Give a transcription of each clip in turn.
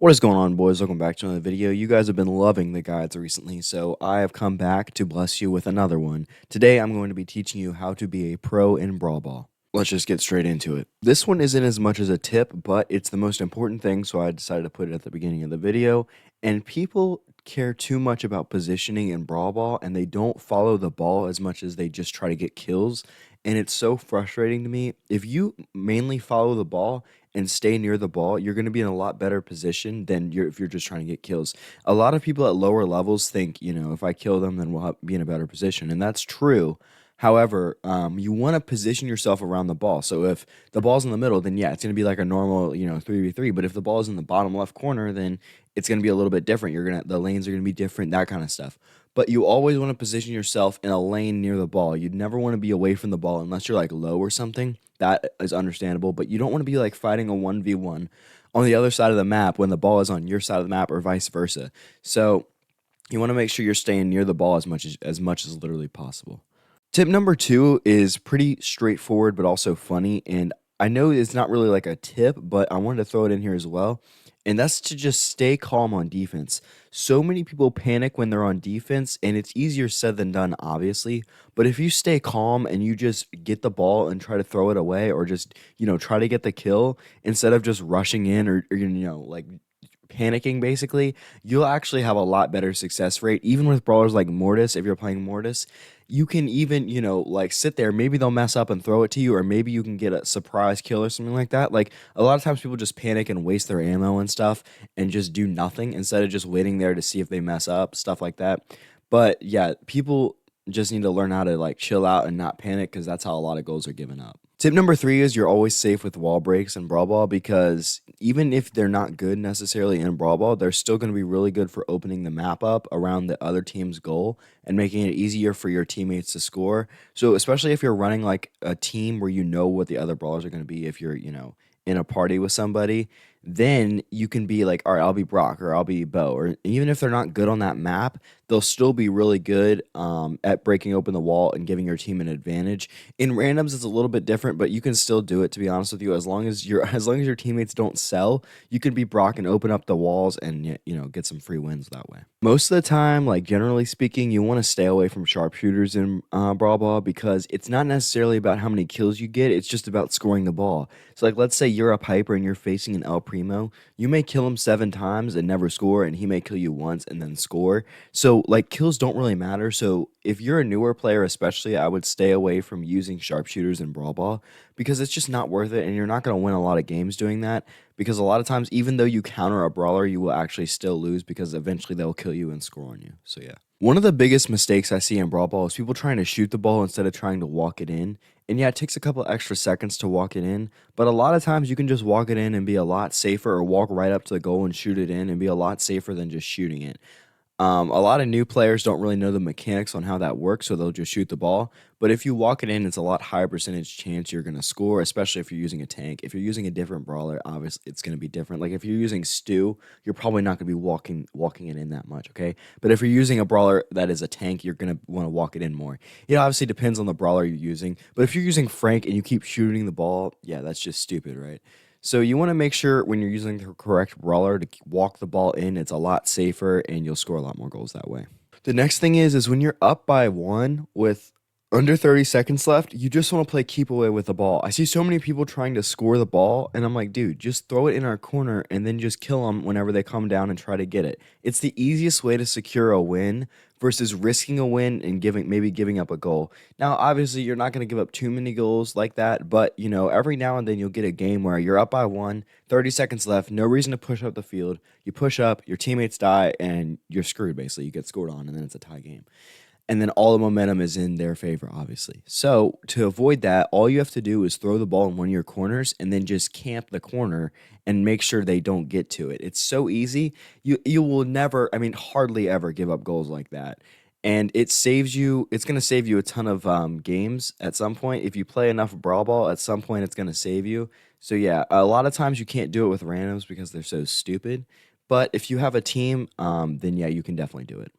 What is going on, boys? Welcome back to another video. You guys have been loving the guides recently, so I have come back to bless you with another one. Today, I'm going to be teaching you how to be a pro in Brawl Ball. Let's just get straight into it. This one isn't as much as a tip, but it's the most important thing, so I decided to put it at the beginning of the video. And people care too much about positioning in Brawl Ball, and they don't follow the ball as much as they just try to get kills. And it's so frustrating to me. If you mainly follow the ball and stay near the ball, you're going to be in a lot better position than if you're just trying to get kills. A lot of people at lower levels think, if I kill them, then we'll be in a better position. And that's true. However, you want to position yourself around the ball. So if the ball's in the middle, then yeah, it's going to be like a normal, 3v3. But if the ball is in the bottom left corner, then it's going to be a little bit different. The lanes are going to be different, that kind of stuff. But you always want to position yourself in a lane near the ball. You'd never want to be away from the ball unless you're like low or something. That is understandable. But you don't want to be like fighting a 1v1 on the other side of the map when the ball is on your side of the map or vice versa. So you want to make sure you're staying near the ball as much as literally possible. Tip number 2 is pretty straightforward but also funny, and I know it's not really like a tip, but I wanted to throw it in here as well. And that's to just stay calm on defense. So many people panic when they're on defense, and it's easier said than done, obviously. But if you stay calm and you just get the ball and try to throw it away, or just, try to get the kill instead of just rushing in or like panicking basically, you'll actually have a lot better success rate. Even with brawlers like Mortis, if you're playing Mortis, you can even, like sit there, maybe they'll mess up and throw it to you, or maybe you can get a surprise kill or something like that. Like a lot of times people just panic and waste their ammo and stuff and just do nothing instead of just waiting there to see if they mess up, stuff like that. But yeah, people just need to learn how to like chill out and not panic, because that's how a lot of goals are given up. Tip number 3 is you're always safe with wall breaks in Brawl Ball, because even if they're not good necessarily in Brawl Ball, they're still going to be really good for opening the map up around the other team's goal and making it easier for your teammates to score. So especially if you're running like a team where you know what the other brawlers are going to be, if you're, in a party with somebody, then you can be like, all right, I'll be Brock or I'll be Bo. Or even if they're not good on that map, they'll still be really good at breaking open the wall and giving your team an advantage. In randoms, it's a little bit different, but you can still do it, to be honest with you. As long as your teammates don't sell, you can be Brock and open up the walls and get some free wins that way. Most of the time, like generally speaking, you want to stay away from sharpshooters in Brawl Ball, because it's not necessarily about how many kills you get, it's just about scoring the ball. So like let's say you're a Piper and you're facing an El Primo, you may kill him 7 times and never score, and he may kill you once and then score. So like kills don't really matter. So if you're a newer player especially, I would stay away from using sharpshooters in Brawl Ball, because it's just not worth it, and you're not going to win a lot of games doing that, because a lot of times even though you counter a brawler, you will actually still lose, because eventually they'll kill you and score on you. So yeah. One of the biggest mistakes I see in Brawl Ball is people trying to shoot the ball instead of trying to walk it in. And yeah, it takes a couple extra seconds to walk it in, but a lot of times you can just walk it in and be a lot safer, or walk right up to the goal and shoot it in and be a lot safer than just shooting it. A lot of new players don't really know the mechanics on how that works, so they'll just shoot the ball. But if you walk it in, it's a lot higher percentage chance you're going to score, especially if you're using a tank. If you're using a different brawler, obviously it's going to be different. Like if you're using Stu, you're probably not going to be walking it in that much, okay? But if you're using a brawler that is a tank, you're going to want to walk it in more. It obviously depends on the brawler you're using. But if you're using Frank and you keep shooting the ball, yeah, that's just stupid, right? So you want to make sure when you're using the correct brawler to walk the ball in, it's a lot safer and you'll score a lot more goals that way. The next thing is when you're up by 1 with under 30 seconds left, you just want to play keep away with the ball. I see so many people trying to score the ball, and I'm like, dude, just throw it in our corner and then just kill them whenever they come down and try to get it. It's the easiest way to secure a win versus risking a win and maybe giving up a goal. Now, obviously, you're not going to give up too many goals like that, but every now and then you'll get a game where you're up by 1, 30 seconds left, no reason to push up the field. You push up, your teammates die, and you're screwed basically. You get scored on, and then it's a tie game. And then all the momentum is in their favor, obviously. So to avoid that, all you have to do is throw the ball in one of your corners and then just camp the corner and make sure they don't get to it. It's so easy. You will never, I mean, hardly ever give up goals like that. And it saves you, it's going to save you a ton of games at some point. If you play enough Brawl Ball, at some point it's going to save you. So yeah, a lot of times you can't do it with randoms because they're so stupid. But if you have a team, then yeah, you can definitely do it.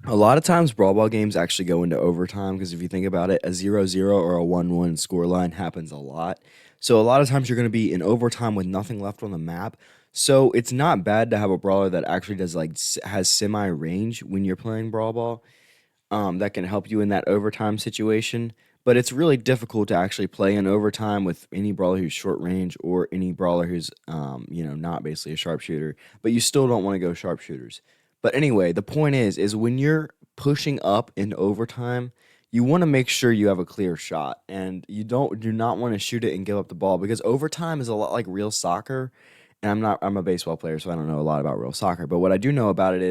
A lot of times, Brawl Ball games actually go into overtime, because if you think about it, a 0-0 or a 1-1 scoreline happens a lot. So a lot of times you're going to be in overtime with nothing left on the map. So it's not bad to have a brawler that actually does like has semi range when you're playing Brawl Ball. That can help you in that overtime situation. But it's really difficult to actually play in overtime with any brawler who's short range or any brawler who's, not basically a sharpshooter. But you still don't want to go sharpshooters. But anyway, the point is when you're pushing up in overtime, you want to make sure you have a clear shot, and you do not want to shoot it and give up the ball because overtime is a lot like real soccer. And I'm a baseball player, so I don't know a lot about real soccer. But what I do know about it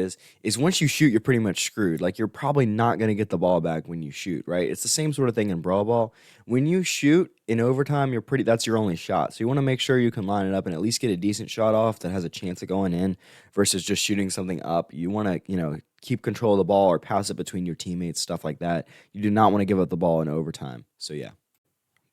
is once you shoot, you're pretty much screwed. Like you're probably not going to get the ball back when you shoot, right? It's the same sort of thing in Brawl Ball. When you shoot in overtime, that's your only shot. So you want to make sure you can line it up and at least get a decent shot off that has a chance of going in versus just shooting something up. You want to, keep control of the ball or pass it between your teammates, stuff like that. You do not want to give up the ball in overtime. So yeah.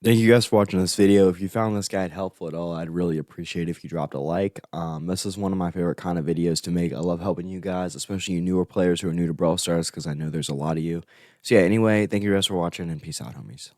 Thank you guys for watching this video. If you found this guide helpful at all, I'd really appreciate it if you dropped a like. This is one of my favorite kind of videos to make. I love helping you guys, especially you newer players who are new to Brawl Stars, because I know there's a lot of you. So yeah, anyway, thank you guys for watching, and peace out, homies.